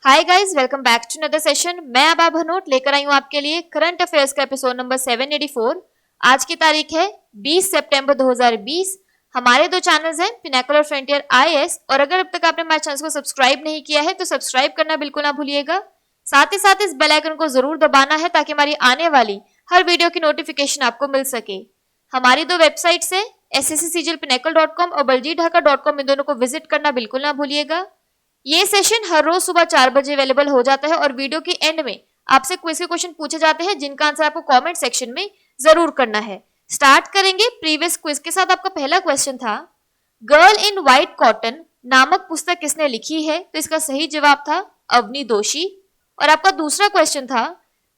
Hi guys, welcome back to another session. मैं आबा भनोट लेकर आई हूँ आपके लिए करंट अफेयर्स का एपिसोड नंबर 784। आज की तारीख है 20 सितंबर 2020। हमारे दो चैनल्स हैं, पिनाकल और फ्रंटियर आईएएस। और अगर अब तक आपने हमारे चैनल को सब्सक्राइब नहीं किया है तो सब्सक्राइब करना बिल्कुल ना भूलिएगा। साथ ही साथ इस बेल आइकन को जरूर दबाना है ताकि हमारी आने वाली हर वीडियो की नोटिफिकेशन आपको मिल सके। हमारी दो वेबसाइट्स है sscglpinacle.com और baljeetdhaka.com, इन दोनों को विजिट करना बिल्कुल ना भूलिएगा। ये सेशन हर रोज सुबह 4 बजे अवेलेबल हो जाता है और वीडियो के एंड में आपसे क्विज के क्वेश्चन पूछे जाते हैं जिनका आंसर आपको कमेंट सेक्शन में जरूर करना है। स्टार्ट करेंगे प्रीवियस क्विज के साथ। आपका पहला क्वेश्चन था, गर्ल इन व्हाइट कॉटन नामक पुस्तक किसने लिखी है? तो इसका सही जवाब था अवनी दोषी। और आपका दूसरा क्वेश्चन था,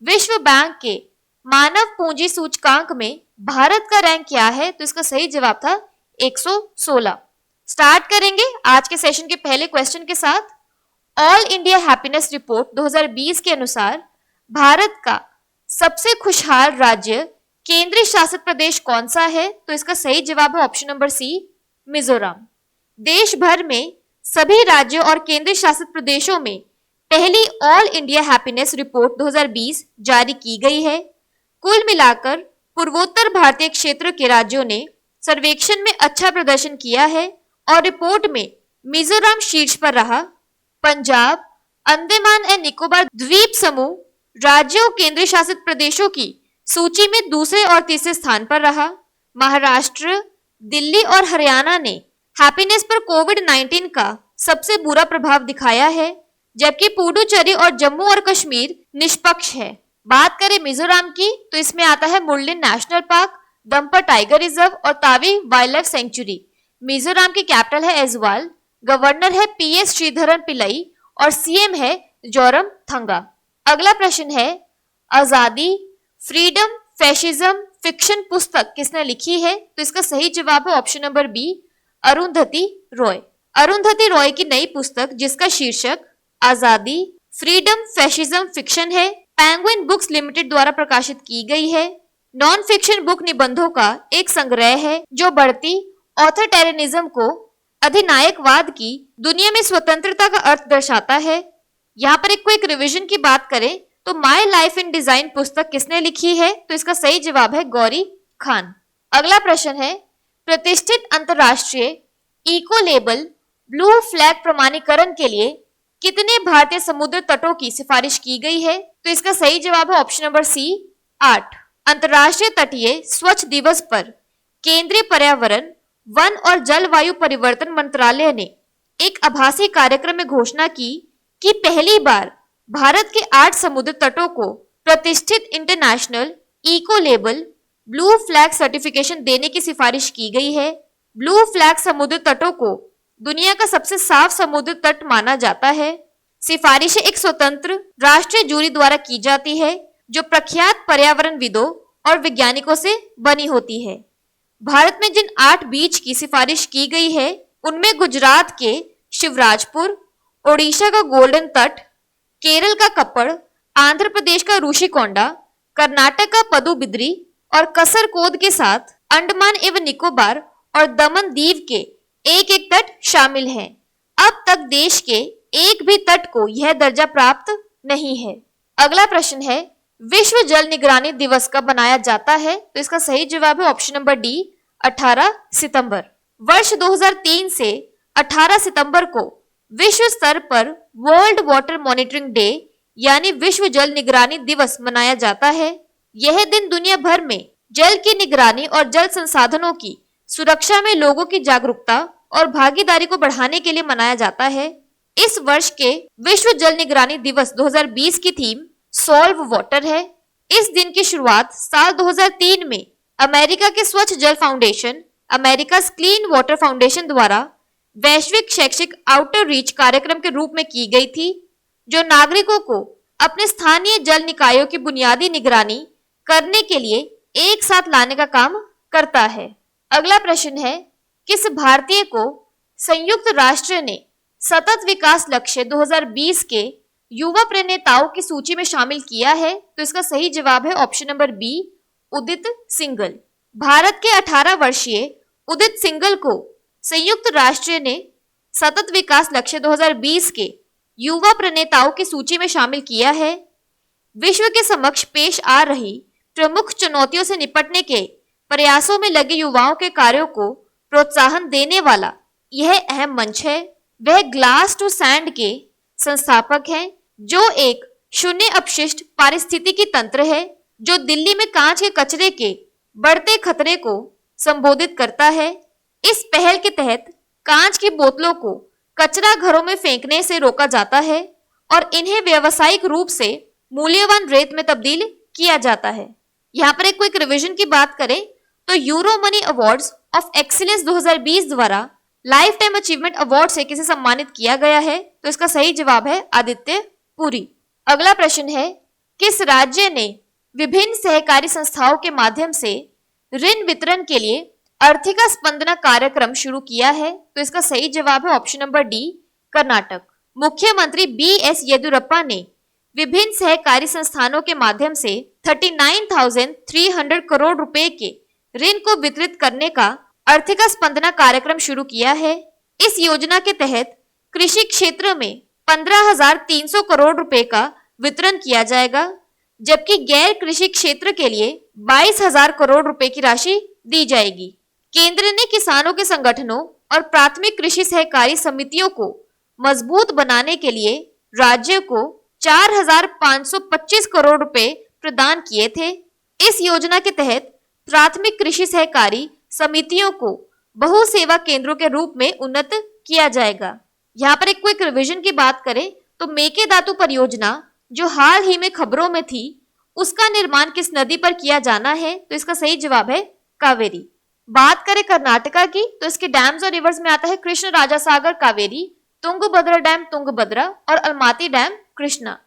विश्व बैंक के मानव पूंजी सूचकांक में भारत का रैंक क्या है? तो इसका सही जवाब था 116। स्टार्ट करेंगे आज के सेशन के पहले क्वेश्चन के साथ। ऑल इंडिया हैप्पीनेस रिपोर्ट 2020 के अनुसार भारत का सबसे खुशहाल राज्य केंद्रीय शासित प्रदेश कौन सा है? तो इसका सही जवाब है ऑप्शन नंबर सी, मिजोरम। देश भर में सभी राज्यों और केंद्रीय शासित प्रदेशों में पहली ऑल इंडिया हैप्पीनेस रिपोर्ट 2020 जारी की गई है। कुल मिलाकर पूर्वोत्तर भारतीय क्षेत्र के राज्यों ने सर्वेक्षण में अच्छा प्रदर्शन किया है और रिपोर्ट में मिजोरम शीर्ष पर रहा। पंजाब, अंडमान एंड निकोबार द्वीप समूह राज्यों केंद्र शासित प्रदेशों की सूची में दूसरे और तीसरे स्थान पर रहा। महाराष्ट्र, दिल्ली और हरियाणा ने हैप्पीनेस पर कोविड-19 का सबसे बुरा प्रभाव दिखाया है, जबकि पुडुचेरी और जम्मू और कश्मीर निष्पक्ष है। बात करें मिजोरम की तो इसमें आता है मुरलिन नेशनल पार्क, दम्पर टाइगर रिजर्व और Tawi wild life sanctuary. Mizoram की कैपिटल है ऐजवाल, गवर्नर है पीएस श्रीधरन पिल्लई और सीएम है जोरम थंगा। अगला प्रश्न है, आजादी, फ्रीडम, फैशिज्म फिक्शन पुस्तक किसने लिखी है? तो इसका सही जवाब है option number B, Arundhati Roy. Arundhati Roy की नई पुस्तक जिसका शीर्षक आजादी, फ्रीडम, फैशिज्म फिक्शन है, पेंगुइन बुक्स लिमिटेड द्वारा प्रकाशित की गई है। नॉन फिक्शन बुक निबंधों का एक संग्रह है जो बढ़ती ऑथोरिटेरियनिज्म को अधिनायकवाद की दुनिया में स्वतंत्रता का अर्थ दर्शाता है। यहाँ पर एक रिवीजन की बात करें तो माय लाइफ इन डिजाइन पुस्तक किसने लिखी है? तो इसका सही जवाब है गौरी खान। अगला प्रश्न है, प्रतिष्ठित अंतरराष्ट्रीय इको लेबल ब्लू फ्लैग प्रमाणीकरण के लिए कितने भारतीय समुद्र तटों की सिफारिश की गई है? तो इसका सही जवाब है ऑप्शन नंबर सी, 8। अंतरराष्ट्रीय तटीय स्वच्छ दिवस पर केंद्रीय पर्यावरण, वन और जलवायु परिवर्तन मंत्रालय ने एक आभासी कार्यक्रम में घोषणा की कि पहली बार भारत के 8 समुद्र तटों को प्रतिष्ठित international eco label blue flag certification देने की सिफारिश की गई है। ब्लू फ्लैग समुद्र तटों को दुनिया का सबसे साफ समुद्र तट माना जाता है। सिफारिशें एक स्वतंत्र राष्ट्रीय जूरी द्वारा की जाती है जो प्रख्यात पर्यावरणविदों और वैज्ञानिकों से बनी होती है। भारत में जिन 8 बीच की सिफारिश की गई है उनमें गुजरात के शिवराजपुर, ओडिशा का गोल्डन तट, केरल का कप्पड़, आंध्र प्रदेश का ऋषिकोंडा, कर्नाटक का पदुबिद्री और कसरकोद के साथ अंडमान एवं निकोबार और दमन दीव के एक एक तट शामिल हैं। अब तक देश के एक भी तट को यह दर्जा प्राप्त नहीं है। अगला प्रश्न है, विश्व जल निगरानी दिवस कब मनाया जाता है? तो इसका सही जवाब है ऑप्शन नंबर डी, 18 सितंबर। वर्ष 2003 से 18 सितंबर को विश्व स्तर पर वर्ल्ड वाटर मॉनिटरिंग डे यानी विश्व जल निगरानी दिवस मनाया जाता है। यह दिन दुनिया भर में जल की निगरानी और जल संसाधनों की सुरक्षा में लोगों की जागरूकता और भागीदारी को बढ़ाने के लिए मनाया जाता है। इस वर्ष के विश्व जल निगरानी दिवस 2020 की थीम सॉल्व वाटर है। इस दिन की शुरुआत साल 2003 में अमेरिका के स्वच्छ जल foundation, America clean water foundation द्वारा वैश्विक शैक्षिक आउटर रीच कार्यक्रम के रूप में की गई थी, जो नागरिकों को अपने स्थानीय जल निकायों की बुनियादी निगरानी करने के लिए एक साथ लाने का काम करता है। अगला प्रश्न है, किस भारतीय को संयुक्त राष्ट्र ने सतत विकास लक्ष्य 2020 के युवा प्रणेताओं की सूची में शामिल किया है? तो इसका सही जवाब है ऑप्शन नंबर बी, उदित सिंघल। भारत के 18 वर्षीय उदित सिंघल को संयुक्त राष्ट्र ने सतत विकास लक्ष्य 2020 के युवा प्रणेताओं की सूची में शामिल किया है। विश्व के समक्ष पेश आ रही प्रमुख चुनौतियों से निपटने के प्रयासों में लगे युवाओं के कार्यों को प्रोत्साहन देने वाला यह अहम मंच है। वह ग्लास टू सैंड के संस्थापक हैं, जो एक शून्य अपशिष्ट पारिस्थितिकी तंत्र है जो दिल्ली में कांच के कचरे के बढ़ते खतरे को संबोधित करता है। इस पहल के तहत कांच की बोतलों को कचरा घरों में फेंकने से रोका जाता है और इन्हें व्यावसायिक रूप से मूल्यवान रेत में तब्दील किया जाता है। यहाँ पर एक क्विक रिवीजन की बात करें तो euro money awards of excellence 2020 द्वारा लाइफ टाइम अचीवमेंट अवार्ड से किसे सम्मानित किया गया है, तो इसका सही जवाब है आदित्य पुरी। अगला प्रश्न है, किस राज्य ने विभिन्न सहकारी संस्थाओं के माध्यम से ऋण वितरण के लिए आर्थिका स्पंदना कार्यक्रम शुरू किया है, तो इसका सही जवाब है ऑप्शन नंबर डी, कर्नाटक। मुख्यमंत्री BS येदियुरप्पा ने विभिन्न सहकारी संस्थानों के माध्यम से 39,300 करोड़ रुपए के ऋण को वितरित करने का आर्थिका स्पंदना कार्यक्रम शुरू किया है। इस योजना के तहत कृषि क्षेत्र में 15,300 करोड़ रुपए का वितरण किया जाएगा, जबकि गैर कृषि क्षेत्र के लिए 22,000 करोड़ रुपए की राशि दी जाएगी। केंद्र ने किसानों के संगठनों और प्राथमिक कृषि सहकारी समितियों को मजबूत बनाने के लिए राज्य को 4,525 करोड़ रुपए प्रदान किए थे। इस योजना के तहत प्राथमिक कृषि सहकारी समितियों को बहु सेवा केंद्रों के रूप में उन्नत किया जाएगा। यहाँ पर एक क्विक रिवीजन की बात करें तो मेकेदातु परियोजना जो हाल ही में खबरों में थी, उसका निर्माण किस नदी पर किया जाना है, तो इसका सही जवाब है कावेरी। बात करें कर्नाटका की तो इसके डैम्स और रिवर्स में आता है कृष्ण राजा सागर कावेरी, तुंगभद्रा डैम तुंगभद्रा और Almaty dam Krishna.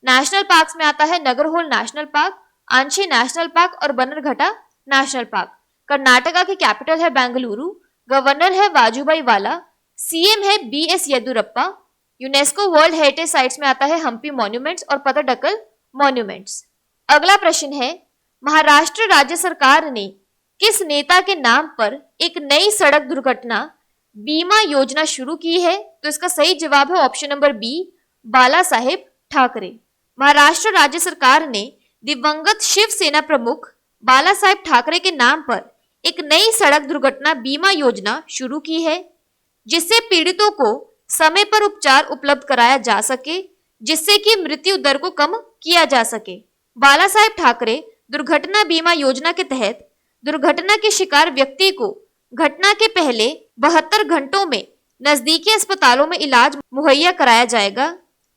National parks में आता है Nagarhole national park, आंशी national park और बन्नरघट्टा नेशनल पार्क। कर्नाटका की कैपिटल है बेंगलुरु, गवर्नर है वाजुभाई वाला, सीएम है BS Yediyurappa. UNESCO world heritage sites में आता है हम्पी मॉन्यूमेंट्स और पतडकल मॉन्यूमेंट्स। अगला प्रश्न है, महाराष्ट्र राज्य सरकार ने किस नेता के नाम पर एक नई सड़क दुर्घटना बीमा योजना शुरू की है, तो इसका सही जवाब है ऑप्शन नंबर बी, बाला साहेब ठाकरे। महाराष्ट्र राज्य सरकार ने दिवंगत शिवसेना प्रमुख बाला साहेब ठाकरे के नाम पर एक नई सड़क दुर्घटना बीमा योजना शुरू की है, जिससे पीड़ितों को समय पर उपचार उपलब्ध कराया जा सके, जिससे कि मृत्यु दर को कम किया जा सके। बाला साहेब ठाकरे दुर्घटना बीमा योजना के तहत दुर्घटना के शिकार व्यक्ति को घटना के पहले 72 घंटों में नजदीकी अस्पतालों में इलाज मुहैया कराया जाएगा।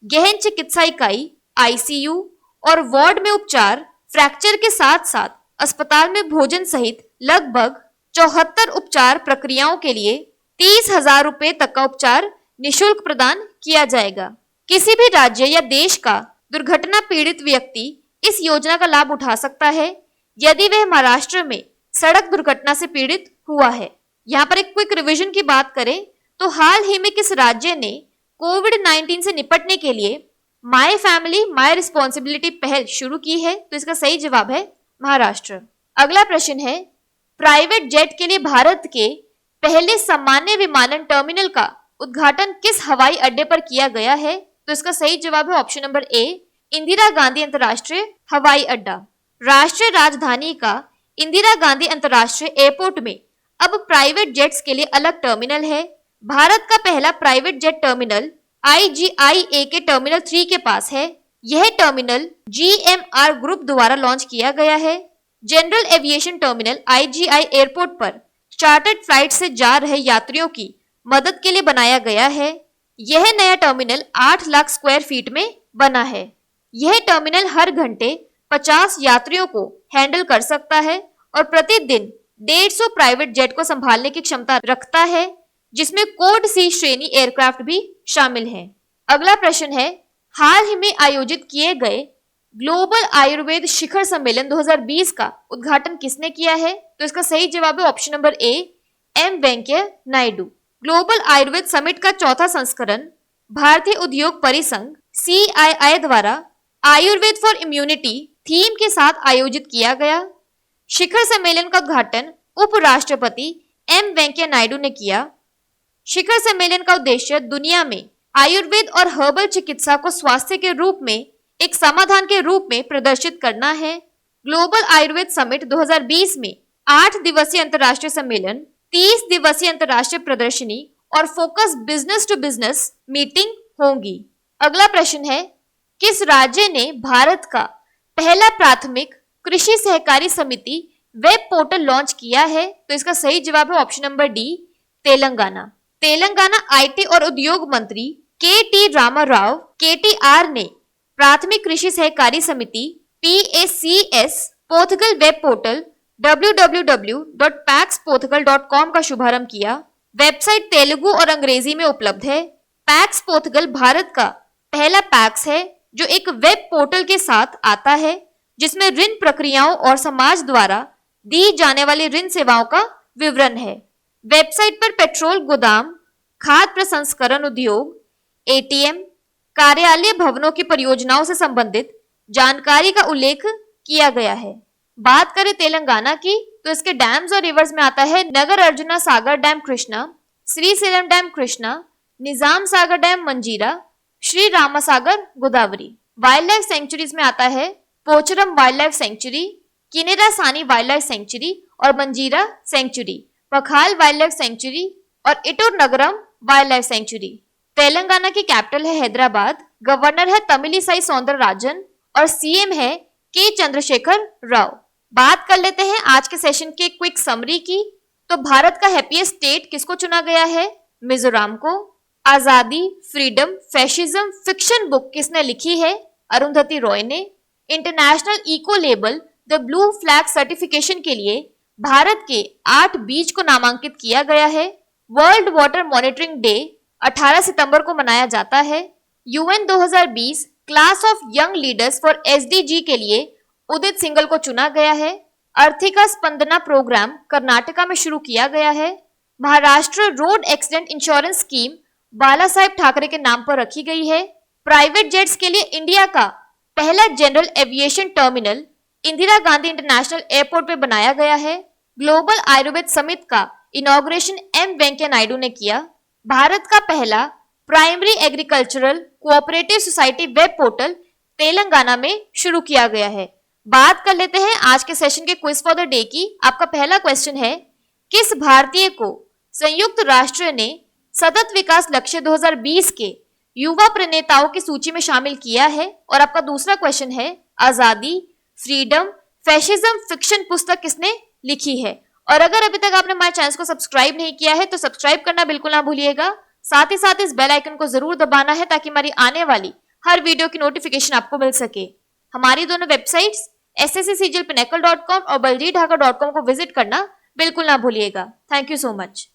गहन चिकित्सा इकाई ICU और वार्ड में उपचार, फ्रैक्चर के साथ साथ अस्पताल में भोजन सहित लगभग 74 उपचार प्रक्रियाओं के लिए 30,000 रुपए तक का उपचार निशुल्क प्रदान किया जाएगा। किसी भी राज्य या देश का दुर्घटना पीड़ित व्यक्ति इस योजना का लाभ उठा सकता है यदि वह महाराष्ट्र में सड़क दुर्घटना से पीड़ित हुआ है। यहाँ पर एक क्विक रिवीजन की बात करें तो हाल ही में किस राज्य ने कोविड-19 से निपटने के लिए माई फैमिली माई रिस्पॉन्सिबिलिटी पहल शुरू की है, तो इसका सही जवाब है महाराष्ट्र। अगला प्रश्न है, प्राइवेट जेट के लिए भारत के पहले सामान्य विमानन टर्मिनल का उद्घाटन किस हवाई अड्डे पर किया गया है, तो इसका सही जवाब है option number A, Indira Gandhi अंतर्राष्ट्रीय हवाई अड्डा। राष्ट्रीय राजधानी का इंदिरा गांधी अंतर्राष्ट्रीय एयरपोर्ट में अब प्राइवेट जेट्स के लिए अलग टर्मिनल है। भारत का पहला प्राइवेट जेट टर्मिनल IGIA के टर्मिनल 3 के पास है। यह टर्मिनल GMR ग्रुप द्वारा लॉन्च किया गया है। General aviation terminal IGI airport पर चार्टर्ड फ्लाइट से जा रहे यात्रियों की मदद के लिए बनाया गया है। यह नया टर्मिनल 8 लाख स्क्वायर फीट में बना है। यह टर्मिनल हर घंटे 50 यात्रियों को हैंडल कर सकता है और प्रतिदिन 150 प्राइवेट जेट को संभालने की क्षमता रखता है, जिसमें कोड C श्रेणी एयरक्राफ्ट भी शामिल है। अगला प्रश्न है, हाल ही में आयोजित किए गए ग्लोबल आयुर्वेद शिखर सम्मेलन 2020 का उद्घाटन किसने किया है, तो इसका सही जवाब है option number A, M Venkaiah Naidu. Global Ayurveda summit का चौथा संस्करण भारतीय उद्योग परिसंघ CII द्वारा आयुर्वेद फॉर इम्यूनिटी थीम के साथ आयोजित किया गया। शिखर सम्मेलन का उद्घाटन उपराष्ट्रपति M वेंकैया नायडू ने किया। शिखर सम्मेलन का उद्देश्य दुनिया में आयुर्वेद और हर्बल चिकित्सा को स्वास्थ्य के रूप में एक समाधान के रूप में प्रदर्शित करना है। ग्लोबल आयुर्वेद समिट 2020 में 8 दिवसीय अंतर्राष्ट्रीय सम्मेलन, 30 दिवसीय अंतर्राष्ट्रीय प्रदर्शनी और focus business to business meeting होंगी। अगला प्रश्न है, किस राज्य ने भारत का पहला प्राथमिक कृषि सहकारी समिति वेब पोर्टल लॉन्च किया है? तो इसका सही जवाब है option number D, Telangana. Telangana IT और उद्योग मंत्री के.टी. रामाराव (KTR) ने प्राथमिक कृषि सहकारी समिति PACS portal web portal www.paxportugal.com का शुभारंभ किया। वेबसाइट तेलुगु और अंग्रेजी में उपलब्ध है। पैक्स पोर्टल भारत का पहला पैक्स है जो एक वेब पोर्टल के साथ आता है जिसमें ऋण प्रक्रियाओं और समाज द्वारा दी जाने वाली ऋण सेवाओं का विवरण है। वेबसाइट पर पेट्रोल गोदाम, खाद्य प्रसंस्करण उद्योग, ATM, कार्यालय भवनों की परियोजनाओं से संबंधित जानकारी का उल्लेख किया गया है। बात करें तेलंगाना की तो इसके डैम्स और रिवर्स में आता है Nagarjuna Sagar dam Krishna, Srisailam dam Krishna, Nizam Sagar dam Manjira, Sri Ramasagar Godavari. Wildlife sanctuaries में आता है Pocharam wildlife sanctuary, Kinnerasani wildlife sanctuary और Manjira sanctuary, Pakhal wildlife sanctuary और Eturnagaram wildlife sanctuary. Telangana की कैपिटल है हैदराबाद, गवर्नर है तमिलिसाई सौंदरराजन और CM है के चंद्रशेखर राव। बात कर लेते हैं आज के सेशन के क्विक समरी की। तो भारत का हैप्पीएस्ट स्टेट किसको चुना गया है? मिजोरम को। आजादी, फ्रीडम, फैशिज्म फिक्शन बुक किसने लिखी है? अरुंधति रॉय ने। International eco label the blue flag certification के लिए भारत के 8 बीच को नामांकित किया गया है। वर्ल्ड वाटर मॉनिटरिंग डे 18 सितंबर को मनाया जाता है। UN 2020 class of young leaders for SDG के लिए उदित सिंघल को चुना गया है। अर्थिका स्पंदना प्रोग्राम कर्नाटका में शुरू किया गया है। Maharashtra road accident insurance scheme Balasaheb Thackeray के नाम पर रखी गई है। प्राइवेट जेट्स के लिए इंडिया का पहला general aviation terminal Indira Gandhi international airport पे बनाया गया है। ग्लोबल आयुर्वेद समिट का इनॉग्रेशन M वेंकैया नायडू ने किया। भारत का पहला primary agricultural cooperative society web portal Telangana में शुरू किया गया है। बात कर लेते हैं आज के सेशन के क्विज फॉर द डे की। आपका पहला क्वेश्चन है, किस भारतीय को संयुक्त राष्ट्र ने सतत विकास लक्ष्य 2020 के युवा प्रणेताओं की सूची में शामिल किया है? और आपका दूसरा क्वेश्चन है, आजादी, फ्रीडम, फैशिज्म फिक्शन पुस्तक किसने लिखी है? और अगर अभी तक आपने हमारे चैनल को सब्सक्राइब नहीं किया है तो सब्सक्राइब करना बिल्कुल ना भूलिएगा। साथ ही साथ इस बेल आइकन को जरूर दबाना है ताकि हमारी आने वाली हर वीडियो की नोटिफिकेशन आपको मिल सके। हमारी दोनों वेबसाइट्स SSC CGL Pinnacle.com और baljeetdhaka.com को विजिट करना बिल्कुल ना भूलिएगा। Thank you so much.